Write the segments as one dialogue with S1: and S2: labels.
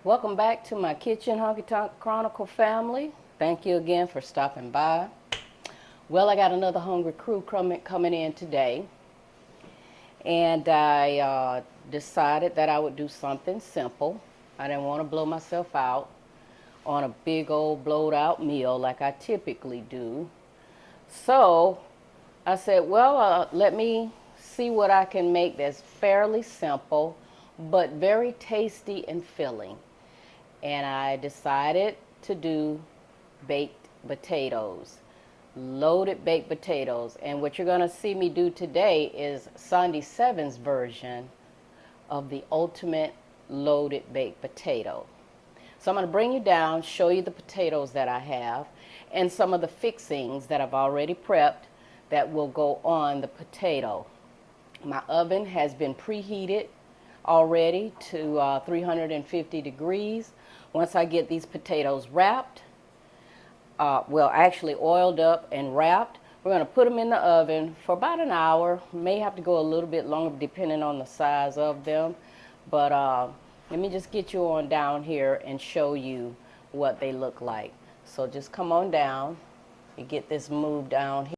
S1: Welcome back to my Kitchen Honky Tonk Chronicle family. Thank you again for stopping by. Well, I got another hungry crew coming in today, and I decided that I would do something simple. I didn't want to blow myself out on a big old blowed out meal like I typically do. So I said, well, let me see what I can make that's fairly simple but very tasty and filling. And I decided to do baked potatoes, loaded baked potatoes. And what you're going to see me do today is Sandy Seven's version of the ultimate loaded baked potato. So I'm going to bring you down, show you the potatoes that I have, and some of the fixings that I've already prepped that will go on the potato. My oven has been preheated already to 350 degrees. Once I get these potatoes wrapped, actually oiled up and wrapped, we're going to put them in the oven for about an hour. May have to go a little bit longer depending on the size of them. But let me just get you on down here and show you what they look like. So just come on down and get this moved down here.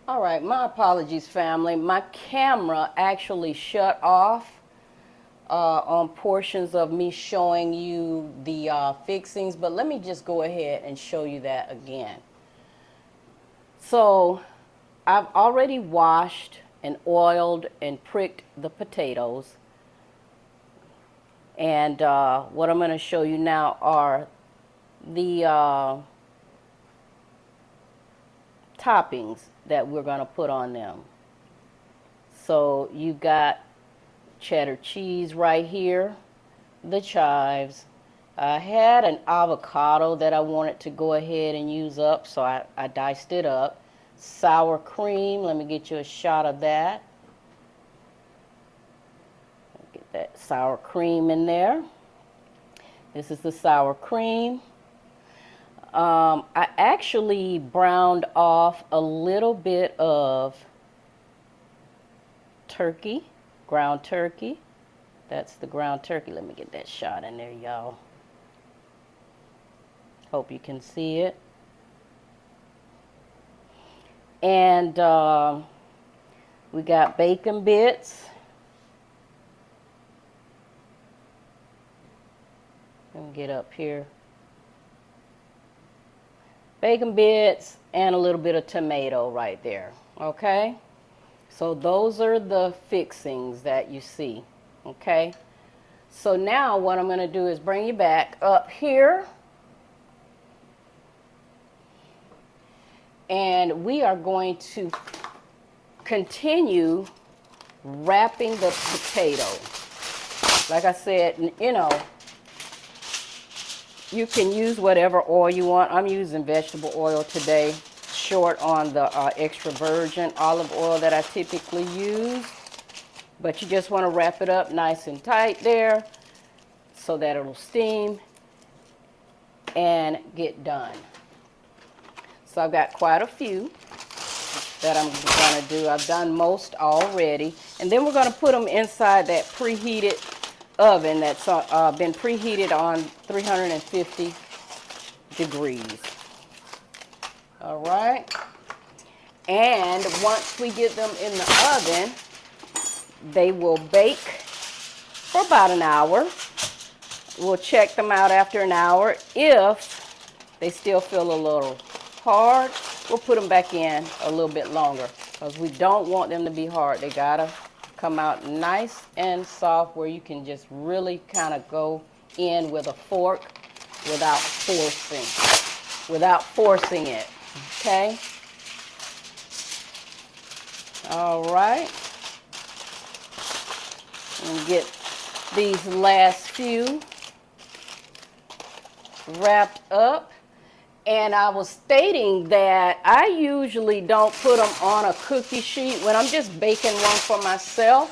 S1: All right, my apologies, family. My camera actually shut off on portions of me showing you the fixings, but let me just go ahead and show you that again. So I've already washed and oiled and pricked the potatoes, and what I'm going to show you now are the toppings that we're going to put on them. So you've got cheddar cheese right here, the chives. I had an avocado that I wanted to go ahead and use up, so I diced it up. Sour cream, let me get you a shot of that. Get that sour cream in there. This is the sour cream. I actually browned off a little bit of turkey, ground turkey. That's the ground turkey. Let me get that shot in there, y'all. Hope you can see it. And we got bacon bits. Let me get up here. Bacon bits and a little bit of tomato right there, okay? So those are the fixings that you see, okay? So now what I'm going to do is bring you back up here, and we are going to continue wrapping the potato. Like I said, you know, you can use whatever oil you want. I'm using vegetable oil today, short on the extra virgin olive oil that I typically use. But you just want to wrap it up nice and tight there so that it'll steam and get done. So I've got quite a few that I'm going to do. I've done most already. And then we're going to put them inside that preheated oven that's been preheated on 350 degrees. All right. And once we get them in the oven, they will bake for about an hour. We'll check them out after an hour. If they still feel a little hard, we'll put them back in a little bit longer because we don't want them to be hard. They gotta come out nice and soft where you can just really kind of go in with a fork without forcing it, okay? All right. And get these last few wrapped up. And I was stating that I usually don't put them on a cookie sheet when I'm just baking one for myself.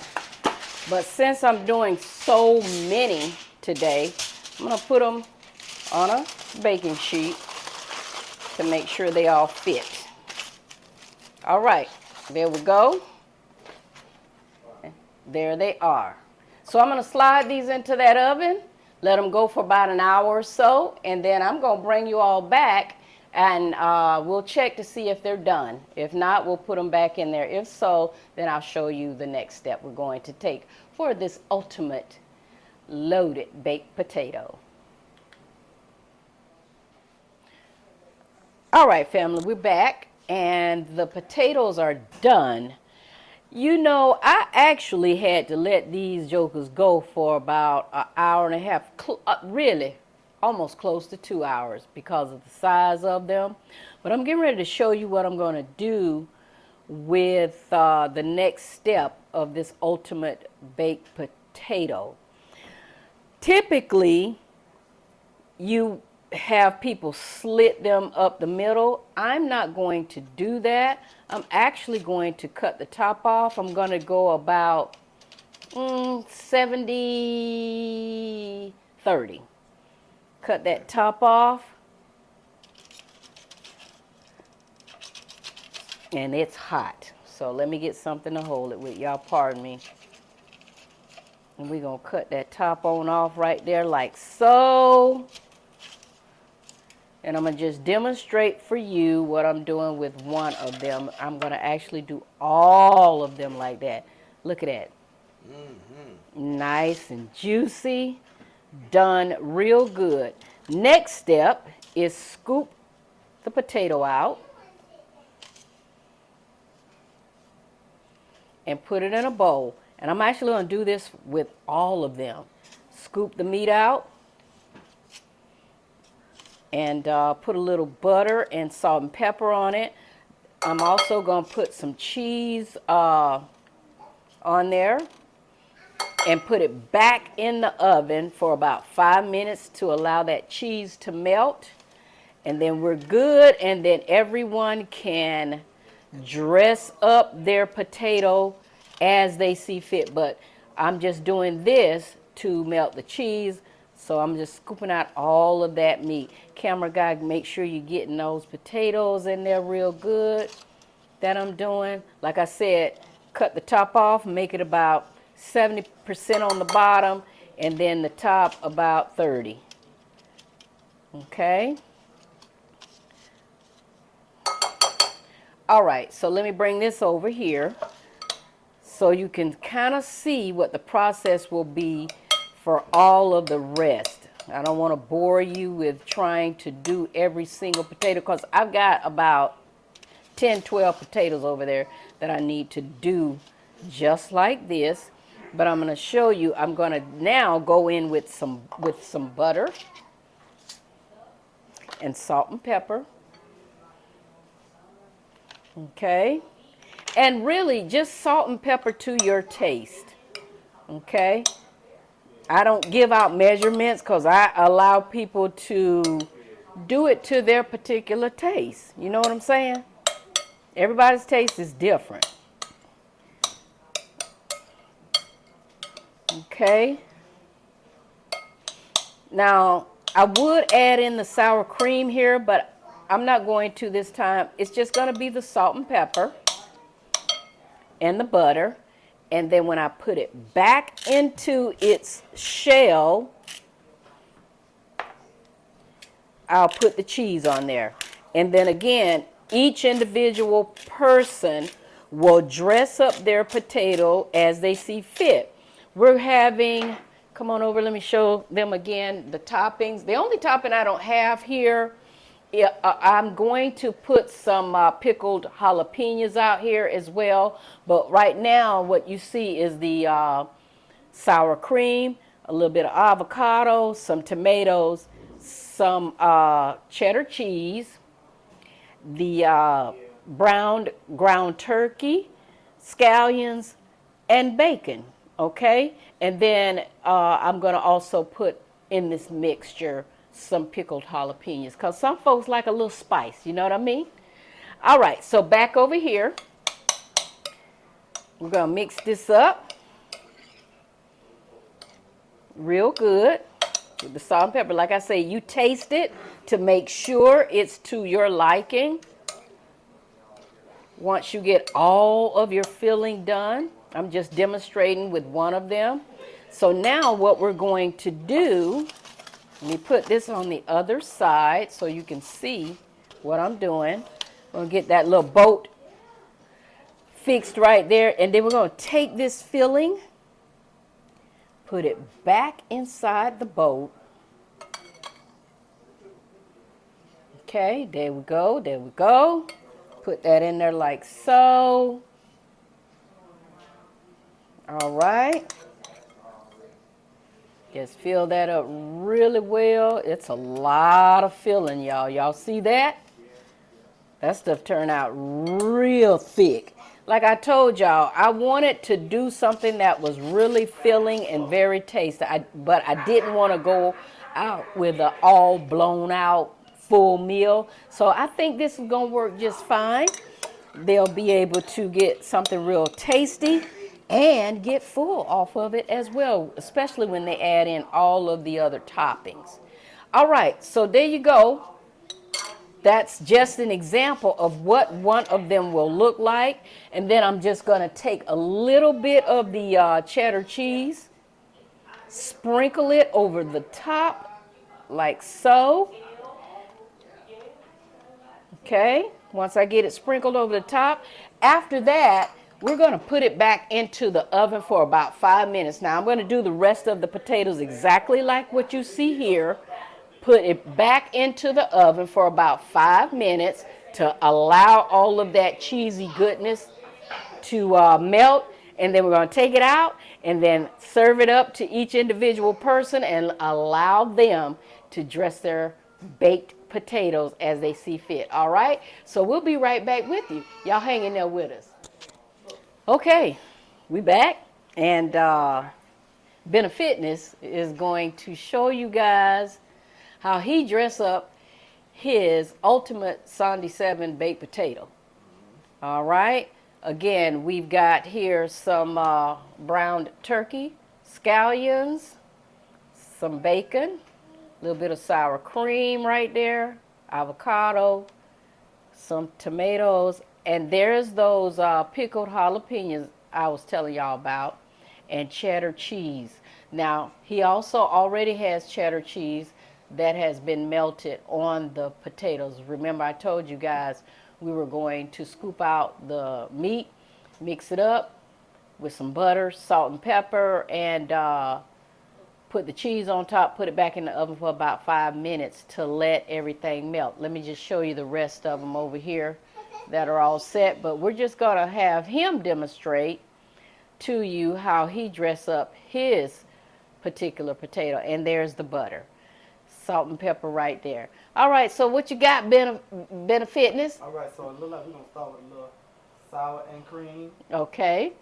S1: But since I'm doing so many today, I'm going to put them on a baking sheet to make sure they all fit. All right, there we go. There they are. So I'm going to slide these into that oven, let them go for about an hour or so, and then I'm going to bring you all back and we'll check to see if they're done. If not, we'll put them back in there. If so, then I'll show you the next step we're going to take for this ultimate loaded baked potato. All right, family, we're back and the potatoes are done. You know, I actually had to let these jokers go for about an hour and a half, really almost close to 2 hours because of the size of them. But I'm getting ready to show you what I'm going to do with the next step of this ultimate baked potato. Typically, you have people slit them up the middle. I'm not going to do that. I'm actually going to cut the top off. I'm going to go about 70-30. Cut that top off. And it's hot. So let me get something to hold it with. Y'all pardon me. And we're going to cut that top on off right there like so. And I'm going to just demonstrate for you what I'm doing with one of them. I'm going to actually do all of them like that. Look at that. Nice and juicy. Done real good. Next step is scoop the potato out and put it in a bowl. And I'm actually going to do this with all of them. Scoop the meat out. And put a little butter and salt and pepper on it. I'm also going to put some cheese on there and put it back in the oven for about 5 minutes to allow that cheese to melt. And then we're good, and then everyone can dress up their potato as they see fit. But I'm just doing this to melt the cheese. So I'm just scooping out all of that meat. Camera guy, make sure you're getting those potatoes in there real good that I'm doing. Like I said, cut the top off, make it about 70% on the bottom, and then the top about 30. Okay. All right, so let me bring this over here so you can kind of see what the process will be for all of the rest. I don't want to bore you with trying to do every single potato because I've got about 10, 12 potatoes over there that I need to do just like this. But I'm going to show you, I'm going to now go in with some butter and salt and pepper. Okay. And really just salt and pepper to your taste. Okay. I don't give out measurements because I allow people to do it to their particular taste. You know what I'm saying? Everybody's taste is different. Okay. Now, I would add in the sour cream here, but I'm not going to this time. It's just going to be the salt and pepper and the butter. And then when I put it back into its shell, I'll put the cheese on there. And then again, each individual person will dress up their potato as they see fit. We're having, come on over, let me show them again the toppings. The only topping I don't have here, I'm going to put some pickled jalapenos out here as well. But right now, what you see is the sour cream, a little bit of avocado, some tomatoes, some cheddar cheese, the browned ground turkey, scallions, and bacon. Okay? And then I'm going to also put in this mixture some pickled jalapenos because some folks like a little spice, you know what I mean? All right, so back over here, we're going to mix this up real good with the salt and pepper. Like I say, you taste it to make sure it's to your liking. Once you get all of your filling done, I'm just demonstrating with one of them. So now what we're going to do, let me put this on the other side so you can see what I'm doing. We're going to get that little boat fixed right there, and then we're going to take this filling, put it back inside the boat. Okay, there we go, there we go. Put that in there like so. All right. Just fill that up really well. It's a lot of filling, y'all. Y'all see that? That stuff turned out real thick. Like I told y'all, I wanted to do something that was really filling and very tasty. But I didn't want to go out with an all blown out full meal. So I think this is going to work just fine. They'll be able to get something real tasty and get full off of it as well, especially when they add in all of the other toppings. All right, so there you go. That's just an example of what one of them will look like. And then I'm just going to take a little bit of the cheddar cheese, sprinkle it over the top like so. Okay, once I get it sprinkled over the top, after that, we're going to put it back into the oven for about 5 minutes. Now, I'm going to do the rest of the potatoes exactly like what you see here. Put it back into the oven for about 5 minutes to allow all of that cheesy goodness to melt. And then we're going to take it out and then serve it up to each individual person and allow them to dress their baked potatoes as they see fit. All right? So we'll be right back with you. Y'all hang in there with us. Okay, we back. And Benefitness is going to show you guys how he dressed up his ultimate Sunday 7 baked potato. All right. Again, we've got here some browned turkey, scallions, some bacon, a little bit of sour cream right there, avocado, some tomatoes, and there's those pickled jalapenos I was telling y'all about, and cheddar cheese. Now, he also already has cheddar cheese that has been melted on the potatoes. Remember, I told you guys we were going to scoop out the meat, mix it up with some butter, salt and pepper, and put the cheese on top, put it back in the oven for about 5 minutes to let everything melt. Let me just show you the rest of them over here that are all set, but we're just going to have him demonstrate to you how he dressed up his particular potato. And there's the butter. Salt and pepper right there. All right, so what you got, Benefitness?
S2: All right, so it looks like we're going to start with a little sour and cream.
S1: Okay.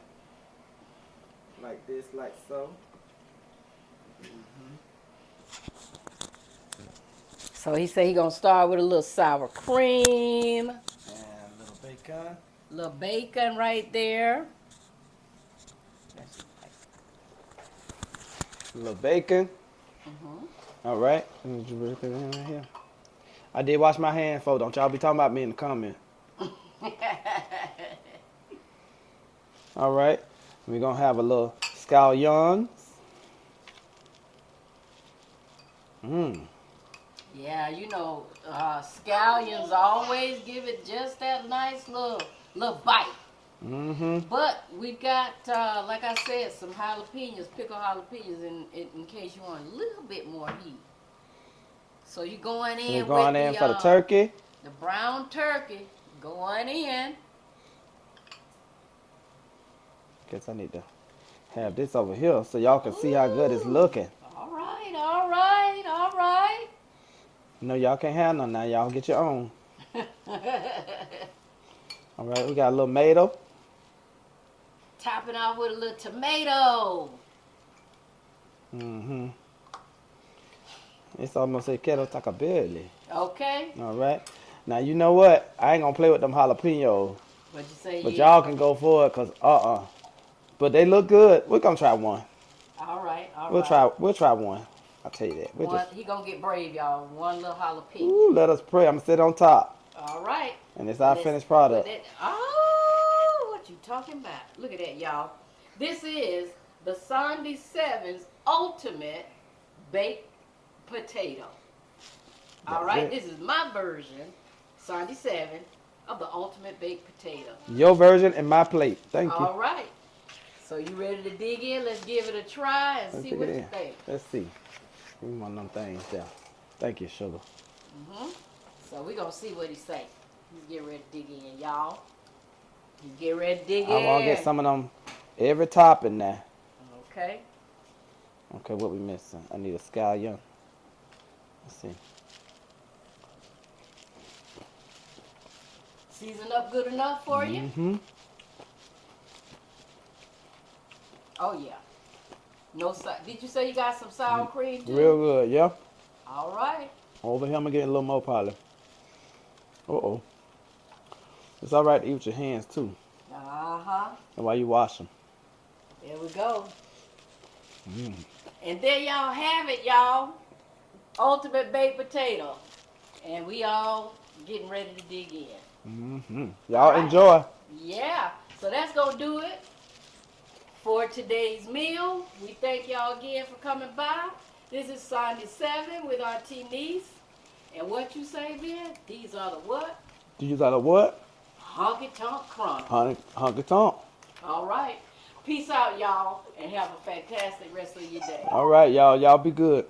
S2: Like this, like so.
S1: So he said he's going to start with a little sour cream.
S2: And a little bacon.
S1: Little bacon right there.
S2: A little bacon. All right. Let me just put it in right here. I did wash my hands, folks. Don't y'all be talking about me in the comment. All right. We're going to have a little scallions.
S1: Yeah, you know, scallions always give it just that nice little bite. But we've got, like I said, some jalapenos, pickled jalapenos in case you want a little bit more heat. So you're going in
S2: We're going
S1: with
S2: in for the turkey.
S1: The brown turkey going in.
S2: Guess I need to have this over here so y'all can see how good it's looking.
S1: All right, all right, all right.
S2: No, y'all can't have none now. Y'all get your own. All right, we got a little tomato.
S1: Topping off with a little tomato.
S2: It's almost a kettle takabeli.
S1: Okay.
S2: All right. Now, you know what? I ain't going to play with them jalapenos.
S1: What'd you say?
S2: But y'all can go for it because, But they look good. We're going to try one.
S1: All right, all
S2: We'll try one. I'll tell you that.
S1: He going to get brave, y'all. One little jalapeno.
S2: Ooh, let us pray. I'm going to sit on top.
S1: All right.
S2: And it's our finished product.
S1: Oh, what you talking about? Look at that, y'all. This is the Sunday 7's ultimate baked potato. All right, this is my version, Sunday 7, of the ultimate baked potato.
S2: Your version and my plate. Thank you.
S1: All right. So you ready to dig in? Let's give it a try and see what you think.
S2: Let's see. Give me one of them things there. Thank you, sugar.
S1: So we're going to see what he say. He's getting ready to dig in, y'all. He's getting ready to dig in.
S2: I'm going to get some of them every topping now.
S1: Okay.
S2: Okay, what we missing? I need a scallion. Let's see.
S1: Season up good enough for you?
S2: Mm-hmm.
S1: Oh, yeah. No, did you say you got some sour cream too?
S2: Real good, yeah.
S1: All right.
S2: Over here, I'm going to get a little more probably. Uh-oh. It's all right to eat with your hands too.
S1: Uh-huh.
S2: And while you wash them.
S1: There we go. And there y'all have it, y'all. Ultimate baked potato. And we all getting ready to dig in.
S2: Y'all enjoy.
S1: Yeah. So that's going to do it for today's meal. We thank y'all again for coming by. This is Sunday 7 with AN-T-NEES. And what you say, Ben? These are the what?
S2: These are the what?
S1: Honky Tonk Chronicles.
S2: Honky tonk.
S1: All right. Peace out, y'all, and have a fantastic rest of your day.
S2: All right, y'all. Y'all be good.